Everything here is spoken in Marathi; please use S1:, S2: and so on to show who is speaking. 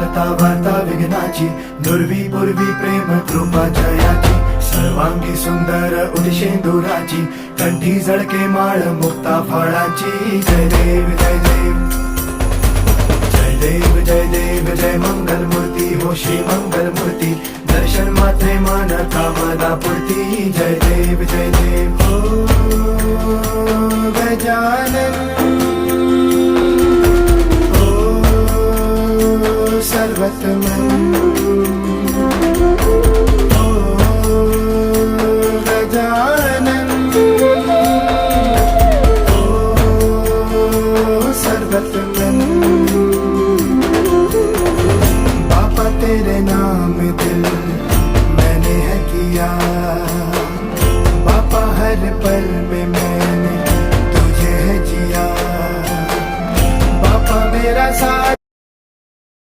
S1: वार्ता वार्ता विघ्नाची, दुर्वी पूर्वी प्रेम कृपा जयाची, सर्वांगी सुंदर उदिशेंदुराची, कंठी झळके माळ मुक्ता फळाची. जय देव जय देव जय देव जय देव जय मंगल मूर्ती हो श्री मंगल मूर्ती, दर्शन मात्रे मान कामना पूर्ती. जय देव जय देव हो गजानन हो सर्वतमन.